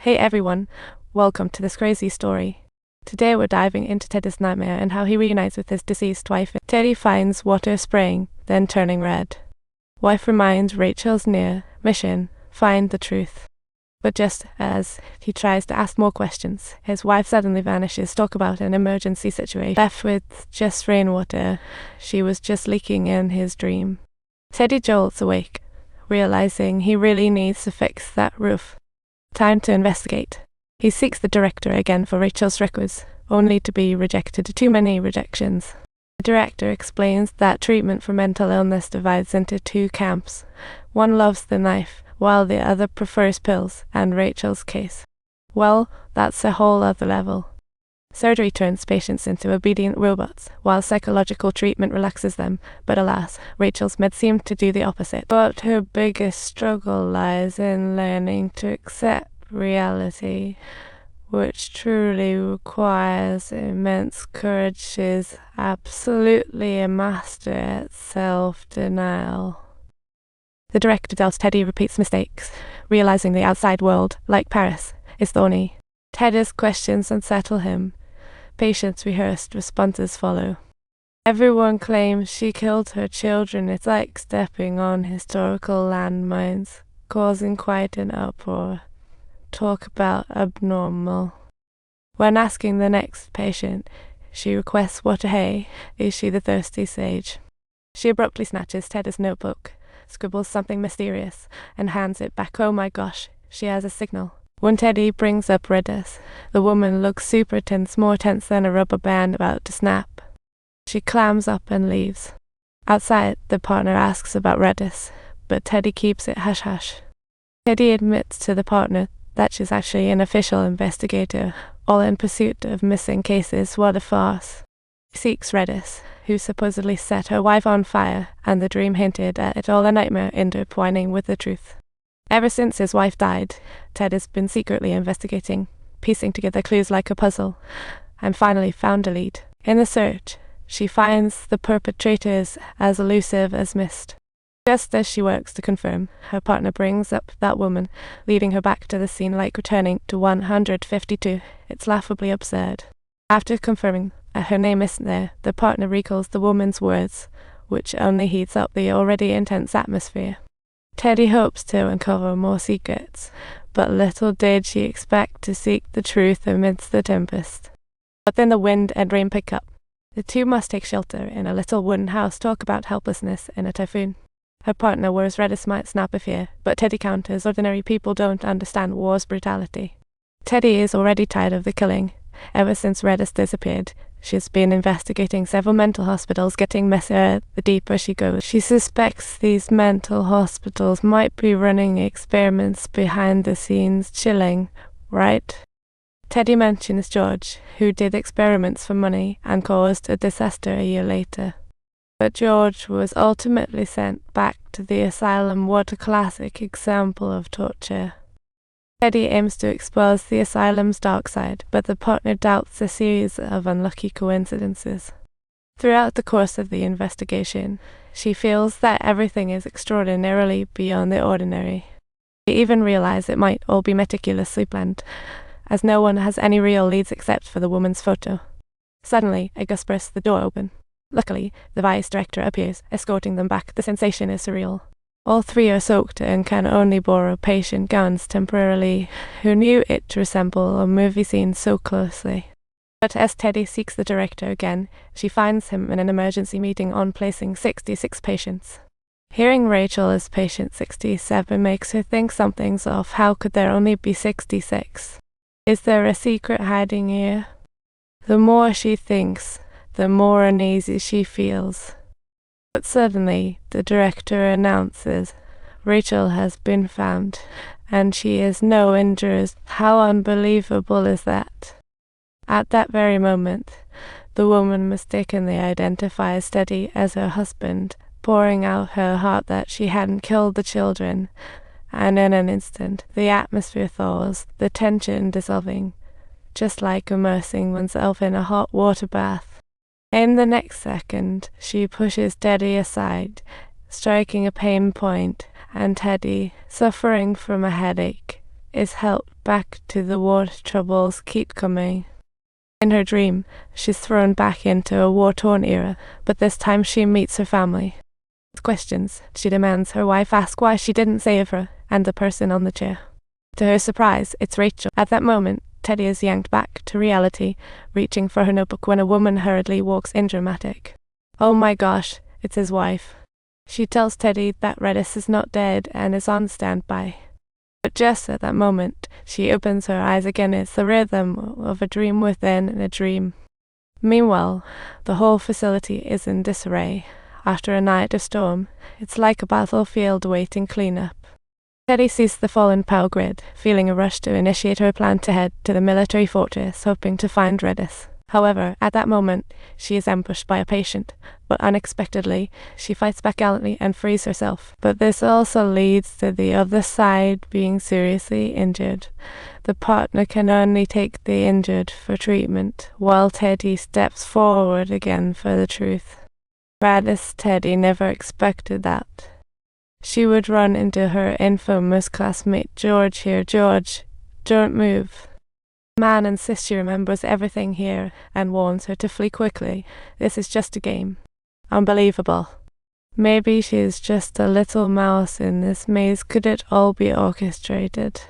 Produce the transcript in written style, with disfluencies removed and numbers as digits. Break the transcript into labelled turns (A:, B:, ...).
A: Hey everyone, welcome to this crazy story. Today we're diving into Teddy's nightmare and how he reunites with his deceased wife. Teddy finds water spraying, then turning red. Wife reminds Rachel's near mission, find the truth. But just as he tries to ask more questions, his wife suddenly vanishes. Talk about an emergency situation. Left with just rainwater, she was just leaking in his dream. Teddy jolts awake, realizing he really needs to fix that roof. Time to investigate. He seeks the director again for Rachel's records, only to be rejected. Too many rejections. The director explains that treatment for mental illness divides into two camps. One loves the knife, while the other prefers pills, and Rachel's case. Well, that's a whole other level. Surgery turns patients into obedient robots, while psychological treatment relaxes them, but alas, Rachel's meds seem to do the opposite. But her biggest struggle lies in learning to accept reality, which truly requires immense courage. She's absolutely a master at self-denial. The director tells Teddy repeats mistakes, realizing the outside world, like Paris, is thorny. Teddy's questions unsettle him. Patients' rehearsed responses follow. Everyone claims she killed her children. It's like stepping on historical landmines, causing quite an uproar. Talk about abnormal. When asking the next patient, she requests water. Hey, is she the thirsty sage? She abruptly snatches Teddy's notebook, scribbles something mysterious, and hands it back. Oh my gosh, she has a signal. When Teddy brings up Redis, the woman looks super tense, more tense than a rubber band about to snap. She clams up and leaves. Outside, the partner asks about Redis, but Teddy keeps it hush-hush. Teddy admits to the partner that she's actually an official investigator, all in pursuit of missing cases. What a farce. He seeks Redis, who supposedly set her wife on fire, and the dream hinted at it all, a nightmare intertwining with the truth. Ever since his wife died, Ted has been secretly investigating, piecing together clues like a puzzle, and finally found a lead. In the search, she finds the perpetrators as elusive as mist. Just as she works to confirm, her partner brings up that woman, leading her back to the scene like returning to 152. It's laughably absurd. After confirming that her name isn't there, the partner recalls the woman's words, which only heats up the already intense atmosphere. Teddy hopes to uncover more secrets, but little did she expect to seek the truth amidst the tempest. But then the wind and rain pick up. The two must take shelter in a little wooden house. Talk about helplessness in a typhoon. Her partner worries Redis might snap a fear, but Teddy counters ordinary people don't understand war's brutality. Teddy is already tired of the killing. Ever since Redis disappeared, she's been investigating several mental hospitals, getting messier the deeper she goes. She suspects these mental hospitals might be running experiments behind the scenes. Chilling, right? Teddy mentions George, who did experiments for money and caused a disaster a year later. But George was ultimately sent back to the asylum. What a classic example of torture. Teddy aims to expose the asylum's dark side, but the partner doubts a series of unlucky coincidences. Throughout the course of the investigation, she feels that everything is extraordinarily beyond the ordinary. They even realize it might all be meticulously planned, as no one has any real leads except for the woman's photo. Suddenly, a gust bursts the door open. Luckily, the vice director appears, escorting them back. The sensation is surreal. All three are soaked and can only borrow patient gowns temporarily. Who knew it to resemble a movie scene so closely? But as Teddy seeks the director again, she finds him in an emergency meeting on placing 66 patients. Hearing Rachel as patient 67 makes her think something's off. How could there only be 66? Is there a secret hiding here? The more she thinks, the more uneasy she feels. But suddenly, the director announces, Rachel has been found, and she is no injuries. How unbelievable is that? At that very moment, the woman mistakenly identifies Teddy as her husband, pouring out her heart that she hadn't killed the children, and in an instant, the atmosphere thaws, the tension dissolving, just like immersing oneself in a hot water bath. In the next second, she pushes Teddy aside, striking a pain point, and Teddy, suffering from a headache, is helped back to the war troubles keep coming. In her dream, she's thrown back into a war-torn era, but this time she meets her family. Questions she demands her wife ask why she didn't save her, and the person on the chair. To her surprise, it's Rachel. At that moment, Teddy is yanked back to reality, reaching for her notebook when a woman hurriedly walks in dramatic. Oh my gosh, it's his wife. She tells Teddy that Redis is not dead and is on standby. But just at that moment, she opens her eyes again. It's the rhythm of a dream within a dream. Meanwhile, the whole facility is in disarray. After a night of storm, it's like a battlefield awaiting cleanup. Teddy sees the fallen power grid, feeling a rush to initiate her plan to head to the military fortress, hoping to find Redis. However, at that moment, she is ambushed by a patient, but unexpectedly, she fights back gallantly and frees herself. But this also leads to the other side being seriously injured. The partner can only take the injured for treatment, while Teddy steps forward again for the truth. Teddy never expected that. She would run into her infamous classmate George here. George, don't move. The man insists she remembers everything here and warns her to flee quickly. This is just a game. Unbelievable. Maybe she is just a little mouse in this maze. Could it all be orchestrated?